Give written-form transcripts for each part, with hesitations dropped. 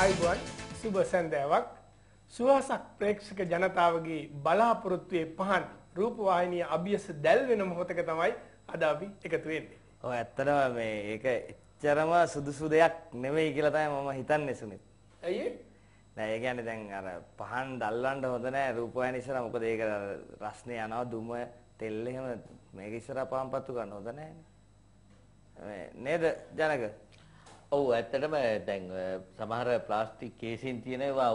ආයිබෝන් සුබ සන්ධ්‍යාවක් සුවසක් ප්‍රේක්ෂක ජනතාවගේ බලාපොරොත්තුවේ පහන් රූපවාහිනිය අභියස දැල් වෙන මොහොතක තමයි අද අපි එකතු වෙන්නේ. ඔව් ඇත්තටම මේ ඒක එච්චරම සුදුසු දෙයක් නෙවෙයි කියලා තමයි මම හිතන්නේ සුනිත්. ඇයි ඒ? නෑ ඒ කියන්නේ දැන් අර පහන් දැල්වන්න හොඳ නෑ රූපවාහිනිය ඉස්සරහ මොකද ඒක රස්නේ යනවා දුම තෙල් එහෙම මේක ඉස්සරහ පහන්පත්තු ගන්න හොඳ නෑනේ. නේද ජනක? ඔව් ඇත්තටම දැන් සමහර ප්ලාස්ටික් කේසින් තියෙන ඒවා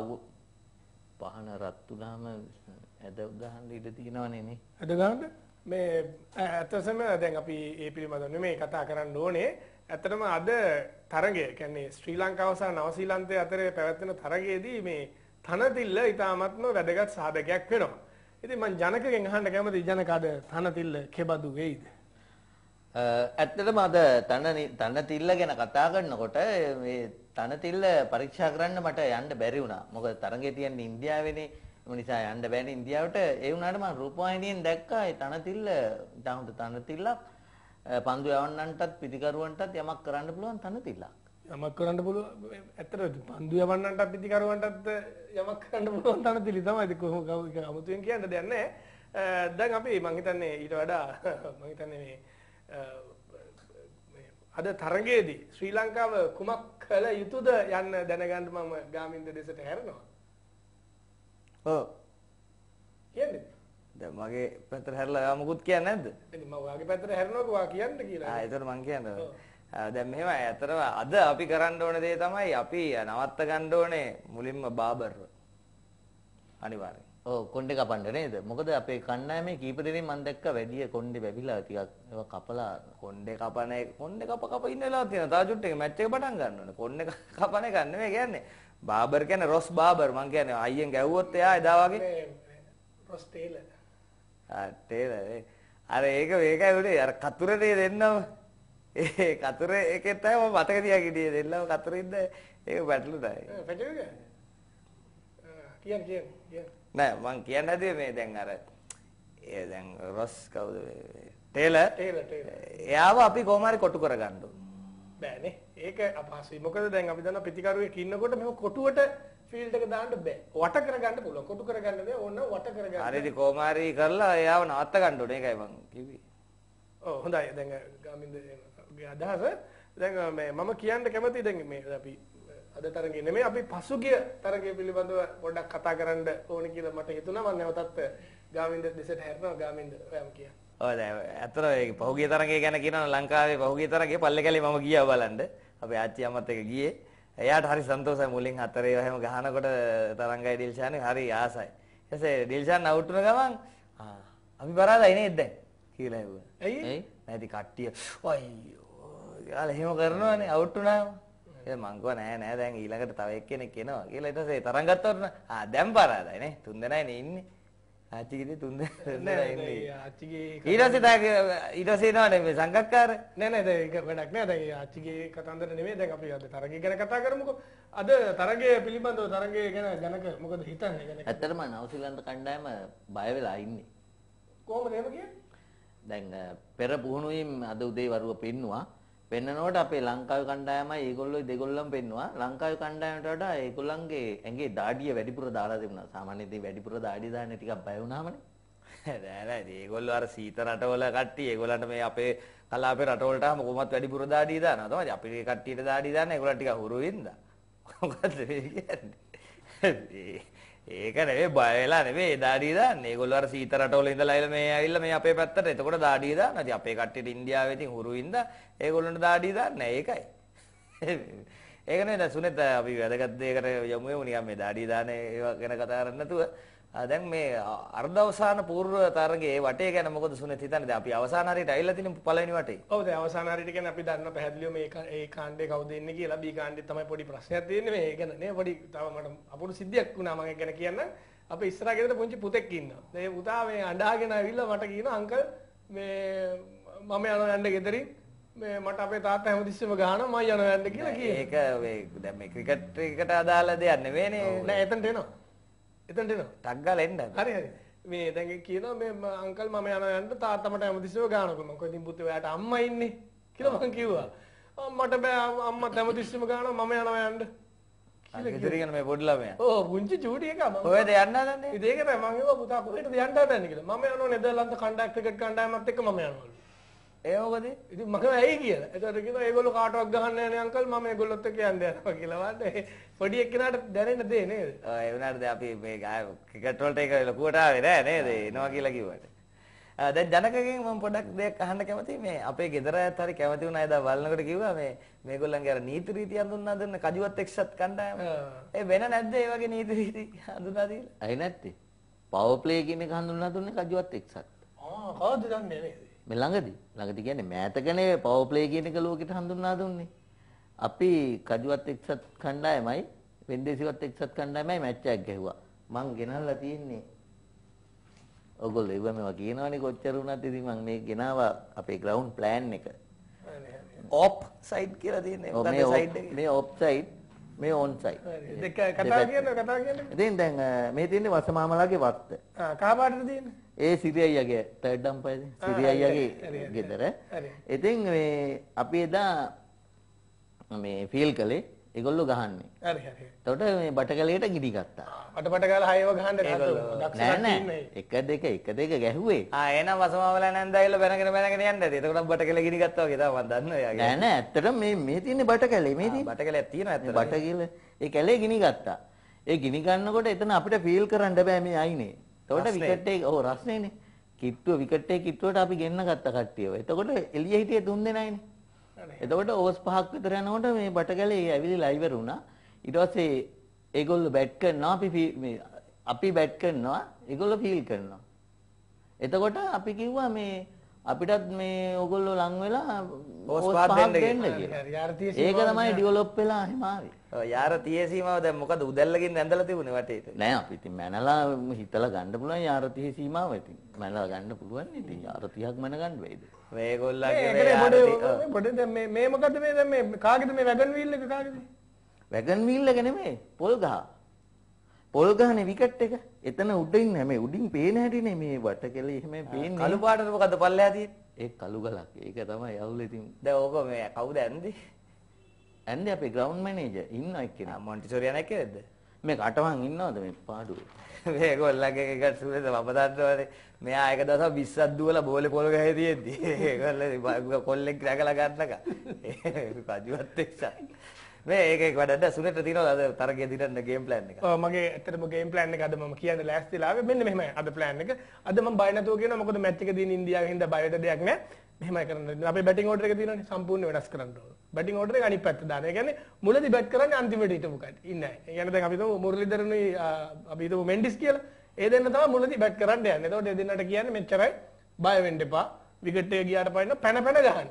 පහන රත් වුණාම ඇද උදාහරණ ඉඳ තියෙනවනේ නේ. අද ගන්න මේ ඇත්තටම දැන් අපි මේ පිළිබඳව නෙමෙයි කතා කරන්න ඕනේ. ඇත්තටම අද තරගය කියන්නේ ශ්‍රී ලංකාව සහ නවසීලන්තය අතරේ පැවැත්වෙන තරගයේදී මේ තනතිල්ල ඉතාමත්ම වැදගත් සාධකයක් වෙනවා. ඉතින් මම ජනකගෙන් අහන්න කැමතියි ජනක අද තනතිල්ල කෙබඳු වෙයිද? ඇත්තටම අද තනතිල්ල ගැන කතා කරනකොට මේ තනතිල්ල පරීක්ෂා කරන්න මට යන්න බැරි වුණා. මොකද තරඟේ තියෙන්නේ ඉන්දියාවේනේ. ඒ නිසා යන්න බෑනේ ඉන්දියාවට. ඒ වුණාට මම රූපවාහිනියෙන් දැක්කා ඒ තනතිල්ල ඊටහොඳ තනතිල්ලක්. පන්දු යවන්නන්ටත් පිටිකරුවන්ටත් යමක් කරන්න පුළුවන් තනතිල්ලක්. යමක් කරන්න පුළුවන් ඇත්තට පන්දු යවන්නන්ටත් පිටිකරුවන්ටත් යමක් කරන්න පුළුවන් තනතිලි තමයි. ඒක කොහොම අමුතුවෙන් කියන්න දෙයක් නැහැ. දැන් අපි මම හිතන්නේ ඊට වඩා මම හිතන්නේ මේ අද තරගයේදී ශ්‍රී ලංකාව කුමක් කළ යුතුද යන්න දැනගන්න මම ගාමින්ද දෙසට හැරෙනවා. ඔව්. කියන්නේ? දැන් මගේ පැත්තට හැරලා යා මොකුත් කියන්නේ නැද්ද? එනි මම ඔයාගේ පැත්තට හැරෙනකොට ඔයා කියන්න කියලා. ඒතර මං කියන්නේ. දැන් මෙහෙමයි ඇත්තටම අද අපි කරන්න ඕන දේ තමයි අපි නවත්ත ගන්න ඕනේ මුලින්ම බාබර්ව. අනිවාර්යෙන්. ඔව් කොණ්ඩේ කපන්න නේද? මොකද අපේ කණ්ඩායමේ කීප දෙනෙක් මම දැක්ක වැඩි කොණ්ඩේ වැවිලා ටිකක් ඒවා කපලා කොණ්ඩේ කප ඉන්න වෙලාවක් තියෙනවා. තා චුට්ටක මැච් එක පටන් ගන්න ඕනේ. කොණ්ඩේ කපන එක නෙමෙයි කියන්නේ. බාබර් කියන්නේ රොස් බාබර් මං කියන්නේ අයියෙන් ගැව්වොත් එයා එදා වගේ රොස් ටේලර්. ටේලර්. අර ඒකයි උනේ අර කතුරේ දෙන්නම ඒ කතුරේ එකේ තමයි මම මතක තියාගෙන ඉන්නේ දෙන්නම කතුරින්ද ඒක පැටලුණා. පැටලුණා. කියන්න. නෑ මං කියන්න හැදුවේ මේ දැන් අර ඒ දැන් රොස් කවුද ටේලර් එයාව අපි කොහොම හරි කොටු කරගන්න ඕන. බෑනේ. ඒක අපහසුයි. මොකද දැන් අපි දන්නා පිටිකරුවෙක් ඉන්නකොට මෙව කොටුවට ෆීල්ඩ් එක දාන්න බෑ. වට කරගන්න පුළුවන්. කොටු කරගන්න බෑ. ඕන වට කරගන්න. හරිද කොහොම හරි කරලා එයාව නවත්ත ගන්න ඕනේ. ඒකයි මං කිව්වේ. ඔව් හොඳයි. දැන් ගාමින්දගේ අදහස දැන් මම කියන්න කැමතියි දැන් මේ අපි අද තරගේ නෙමෙයි අපි පසුගිය තරගය පිළිබඳව පොඩ්ඩක් කතා කරන්න ඕනේ කියලා මට හිතුණා. මම නැවතත් ගාමින්ද දෙසට හැරෙනවා. ගාමින්ද ඔයාම කියන්න. ඔව් දැන් අතන ඒ පහුගිය තරගය ගැන කියනවා ලංකාවේ පහුගිය තරගයේ පල්ලේකැලේ මම ගියා බලන්න. අපේ ආච්චි අම්මත් එක්ක ගියේ. එයාට හරි සන්තෝෂයි මුලින් හතරේ එහෙම ගහනකොට තරංගයි ඩිල්ෂානේ හරි ආසයි. ඊටසේ ඩිල්ෂාන් අවුට් වුණ ගමන් අපි බරාදයි නේද දැන් කියලා ඇහුවා. ඇයි? නැති කට්ටිය අයියෝ යාලා එහෙම කරනවානේ අවුට් වුණාම. ඒ මං කිව්වා නෑ දැන් ඊළඟට තව එක්කෙනෙක් එනවා කියලා. ඊට පස්සේ තරංග ගත්තොත් දැන් බරාදයි නේ. තුන් දෙනායිනේ ඉන්නේ. ආච්චිගේ තුන් දෙනා ඉන්නේ. ආච්චිගේ ඊට පස්සේ එනවනේ මේ සංගක්කාර. නෑ ඒක වැඩක් නෑ. දැන් ආච්චිගේ කතන්දර නෙමෙයි. දැන් අපි අද තරගය ගැන කතා කරමුකෝ. අද තරගය පිළිබඳව තරගය ගැන ජනක මොකද හිතන්නේ ගැන? ඇත්තටම නවසීලන්ත කණ්ඩායම බය වෙලා ඉන්නේ. කොහොමද එහෙම කියන්නේ? දැන් පෙර පුහුණුවීම් අද උදේ වරුව පෙන්නවා. පෙන්නනකොට අපේ ලංකාවේ කණ්ඩායමයි ඒගොල්ලෝයි දෙගොල්ලම පෙන්නවා. ලංකාවේ කණ්ඩායමට වඩා ඒගොල්ලන්ගේ ඇඟේ දාඩිය වැඩිපුර දාලා තිබුණා. සාමාන්‍යයෙන් වැඩිපුර දාඩිය දාන්නේ ටිකක් බය වුණාමනේ. නෑ ඒගොල්ලෝ අර සීත රටවල කට්ටිය ඒගොල්ලන්ට මේ අපේ කලාපේ රටවලට ආම කොහොමත් වැඩිපුර දාඩිය දානවා. තමයි අපේ කට්ටියට දාඩිය දාන්නේ ඒගොල්ලන් ටිකක් හුරු වෙන්දා. මොකද මේ කියන්නේ? ඒක නෙවෙයි බය වෙලා නෙවෙයි දාඩිය දාන්නේ. ඒගොල්ලෝ අර සීත රටවල ඉඳලා ආවිල්ලා මේ ඇවිල්ලා මේ අපේ පැත්තට. එතකොට දාඩිය දානවා. ඉතින් අපේ කට්ටියට ඉන්දියාවේ ඉතින් හුරු වින්දා ඒගොල්ලන්ට දාඩිය දාන්නේ ඒකයි. ඒක නෙවෙයි සුනෙත් අපි වැදගත් දෙයකට යමු නිකන් මේ දාඩිය දාන ඒවා ගැන කතා කරන්නේ නැතුව දැන් මේ අර්ධ අවසාන පූර්ව තරගයේ වටේ ගැන මොකද සුනෙත් හිතන්නේ? දැන් අපි අවසාන හරියට ඇවිල්ලා තියෙන පළවෙනි වටේ. ඔව් දැන් අවසාන හරියට කියන්නේ අපි දන්න පැහැදිලිව මේ ඒ කාණ්ඩේ කවුද ඉන්නේ කියලා. බී කාණ්ඩේ තමයි පොඩි ප්‍රශ්නයක් තියෙන්නේ මේ ගැන නේ. පොඩි තව මට අපුරු සිද්ධියක් වුණා මම ගැන කියන්න. අපේ ඉස්සරහ ගෙදර පුංචි පුතෙක් ඉන්නවා. මේ පුතා මේ අඬාගෙන ඇවිල්ලා මට කියනවා අංකල් මේ මම යනවා යන්න ගෙදරින් මේ මට අපේ තාත්තා හැමතිස්සෙම ගහනවා මම යනවා යන්න කියලා කියනවා. ඒක දැන් මේ ක්‍රිකට් එකට අදාළ දෙයක් නෙවෙයිනේ. නෑ එතනට එනවා. එතනට එනවා. ටක් ගාලා එන්න. හරි. මේ දැන් කියනවා මේ අංකල් මම යනවා යන්න තාත්තා මට හැමතිස්සෙම ගහනවා. මම කොහෙන්ද පුතේ ඔයාට අම්මා ඉන්නේ කියලා මම කිව්වා. මට බෑ අම්මා හැමතිස්සෙම ගහනවා මම යනවා යන්න ගෙදර ඉගෙන මේ පොඩි ළමයා. ඔව් පුංචි චූටි එකා මම. කොහෙද යන්න හදන්නේ? ඉතින් ඒක තමයි මම ඒවා පුතා කොහෙටද යන්න හදන්නේ කියලා. මම යනවා නෙදර්ලන්ත කණ්ඩායම් ක්‍රිකට් කණ්ඩායමත් එක්ක මම යනවලු. ඒ මොකද? ඉතින් මම ඇයි කියලා. ඒතකොට කියනවා ඒගොල්ලෝ කාටවත් ගහන්න යන්නේ අංකල් මම ඒගොල්ලොත් එක්ක යන්න යනවා කියලා. වань පොඩි එක්කෙනාට දැනෙන්න දෙන්නේ නේද? ඔව් ඒ වුණාට දැන් අපි මේ ක්‍රිකට් වලට ඒක ලකුවට ආවේ නෑ නේද? එනවා කියලා කිව්වට. දැන් ජනකගෙන් මම පොඩ්ඩක් දෙයක් අහන්න කැමතියි මේ අපේ ගෙදර අයත් හරි කැමති වුණා එදා බලනකොට කිව්වා මේ මේගොල්ලන්ගේ අර නීති රීති හඳුන්වා දෙන්න කජුවත් එක්සත් කණ්ඩායම. ඒ වෙන නැද්ද ඒ වගේ නීති රීති හඳුන්වා දීලා? ඇයි නැත්තේ? පවර් ප්ලේ කියන එක හඳුන්වා දුන්නේ කජුවත් එක්සත්. කවුද දන්නේ නේද? මේ ළඟදී කියන්නේ මෑතකනේ පවර් ප්ලේ කියන එක ලෝකෙට හඳුන්වා දුන්නේ. අපි කජුවත් එක්සත් කණ්ඩායමයි වෙන්දේසිවත් එක්සත් කණ්ඩායමයි මැච් එකක් ගැහුවා. මං ගෙනල්ලා තියෙන්නේ ඔයගොල්ලෝ ඒව මේවා කියනවනේ කොච්චර වුණත් ඉතින් මම මේ ගෙනාවා අපේ ග්‍රවුන්ඩ් ප්ලෑන් එක. ඔප් සයිඩ් කියලා තියෙන්නේ. මොකද සයිඩ් එක? මේ ඔප් සයිඩ් මේ ඔන් සයිඩ්. දෙක කතා කියන්නේ. ඉතින් දැන් මේ තියෙන්නේ වසමාමලාගේ වත්ත. කා පාටද තියෙන්නේ? ඒ සිරි අයියාගේ තර්ඩ් අම්පයර් සිරි අයියාගේ ගෙදර. ඉතින් මේ අපි එදා මේ ෆීල් කළේ ඒගොල්ලෝ ගහන්නේ. හරි හරි. එතකොට මේ බටකලයට ගිනි ගත්තා. අටපට ගාලා හයව ගහන්න නෑ 1 2 ගැහුවේ. එහෙනම් වසමාවල නැන්ද ඇවිල්ලා බැනගෙන යන්න ඇති. එතකොට බටකල ගිනි ගත්තා වගේ තමයි මම දන්නවා එයාගේ. නෑ ඇත්තටම මේ තියෙන්නේ බටකලේ මේ තියෙන්නේ. බටකලයක් තියෙනවා ඇත්තටම. බටකල ඒ කැලේ ගිනි ගත්තා. ඒ ගිනි ගන්නකොට එතන අපිට ෆීල් කරන්න බෑ මේ අයිනේ. එතකොට විකට් එක ඔව් රස්නේනේ. කිට්ටුව විකට් එක කිට්ටුවට අපි ගෙන්න ගත්ත කට්ටියව. එතකොට එළිය හිටියේ 3 දෙනායිනේ. එතකොට ඕවර්ස් 5ක් විතර යනකොට මේ බටකලේ ඇවිල්ලා ඉවර වුණා. ඊට පස්සේ ඒගොල්ලෝ බැට් කරනවා අපි බැට් කරනවා ඒගොල්ලෝ ෆීල් කරනවා. එතකොට අපි කිව්වා මේ අපිටත් මේ ඕගොල්ලෝ ලං වෙලා ඕවර්ස් 5ක් දෙන්න කියලා. ඒක තමයි ඩෙවලොප් වෙලා එහෙම ආවේ. ඔව් යාර 30 සීමාව දැන් මොකද උදැල්ලකින් ඇඳලා තිබුණේ වටේට. නෑ අපි ඉතින් මැනලා හිතලා ගන්න පුළුවන් යාර 30 සීමාව ඉතින්. මැනලා ගන්න පුළුවන් ඉතින් යාර 30ක් මැන ගන්න වෙයිද? මේගොල්ලන්ගේ පොඩි දැන් මේ මොකද්ද මේ දැන් මේ කාගේද මේ වැගන් වීල් එක කාගේද? වැගන් වීල් එක නෙමෙයි පොල් ගහ. පොල් ගහනේ විකට් එක. එතන උඩින් මේ උඩින් පේන හැටිනේ මේ වටකෙලේ එහෙම පේන්නේ. කළු පාටද මොකද්ද පල්ලෙහා තියෙන්නේ? ඒ කළු ගලක්. ඒක තමයි අවුල ඉතින්. දැන් ඕක මේ කවුද ඇන්දේ? ඇන්දේ අපේ ග්‍රවුන්ඩ් මැනේජර් ඉන්නවා එක්කෙනා. මොන්ටිසෝරි යන එකේද? මේ කටවන් ඉන්නවද මේ පාඩුවේ? මේගොල්ලන්ගේ එකට සුවේද මම දන්නවනේ. මෙයා එක දවසක් 20ක් දුවලා බෝලේ පොල් ගහේ තියෙද්දි ඒගොල්ලෝ කොල්ලෙක් රැකලා ගන්නක. කජුවත් එක්සත්. මේ ඒක වැඩද සුනෙට තියෙනවද අද තරගය දිනන්න ගේම් ප්ලෑන් එක? ඔව් මගේ ඇත්තටම ගේම් ප්ලෑන් එක අද මම කියන්න ලෑස්තිලා ආවේ මෙන්න මෙහෙමයි අද ප්ලෑන් එක. අද මම බය නැතුව කියනවා මොකද මැච් එක දින ඉන්දියාවෙන් හින්දා බයට දෙයක් නැහැ. මෙහෙමයි කරන්න. අපේ බැටිං ඕඩර් එක තියෙනවනේ සම්පූර්ණ වෙනස් කරන්න ඕන. බැටිං ඕඩර් එක අනිත් පැත්ත දාන්න. ඒ කියන්නේ මුලදී බැට් කරන්නේ අන්තිමට හිටපු කට්ටිය. ඉන්නේ නැහැ. ඒ කියන්නේ දැන් අපි හිතමු මුරලිදරනුයි අපි හිතමු මෙන්ඩිස් කියලා. ඒ දෙන්න තමයි මුලදී බැට් කරන්න යන්නේ. එතකොට ඒ දෙන්නට කියන්නේ මෙච්චරයි බය වෙන්න එපා. විකට් එක ගියාට පස්සේ පැන ගහන්න.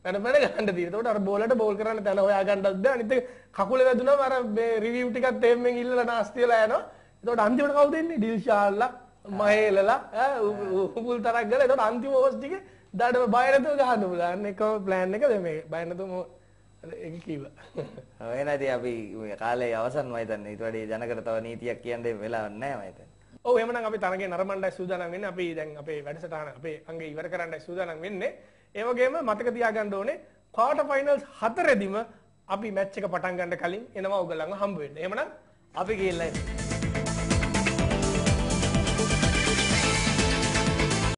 පැන ගහන්න තියෙන. එතකොට අර බෝලට බෝල් කරන්න තැන හොයා ගන්නත් බෑ. අනිත් එක කකුලේ වැදුනම අර මේ රිවිව් ටිකත් තේම්මෙන් ඉල්ලලා නාස්ති වෙලා යනවා. එතකොට අන්තිමට කවුද එන්නේ? ඩිල්ෂාල්ලා, මහේලලා, උපුල් තරක් ගාලා. එතකොට අන්තිම ඕවර්ස් ටිකේ දාඩම බය නැතුව ගහන්න පුළුවන්. අන්න එකම ප්ලෑන් එකද මේ බය නැතුව ඒක කිව්වා. ඔව් එහෙනම් අපි මේ කාලේ අවසන් මම හිතන්නේ. ඊට වඩා ජනකට තව නීතියක් කියන්න වෙලාවක් නැහැ මම හිතන්නේ. ඔව් එහෙමනම් අපි තරගේ නරඹන්නයි සූදානම් වෙන්නේ. අපි දැන් අපේ වැඩසටහන අපේ අංගේ ඉවර කරන්නයි සූදානම් වෙන්නේ. ඒ වගේම මතක තියාගන්න ඕනේ ක්වාටර් ෆයිනල්ස් 4 දෙදිම අපි මැච් එක පටන් ගන්න කලින් එනවා ඔයගොල්ලන්ව හම්බ වෙන්න. එහෙමනම් අපි ගිහිල්ලා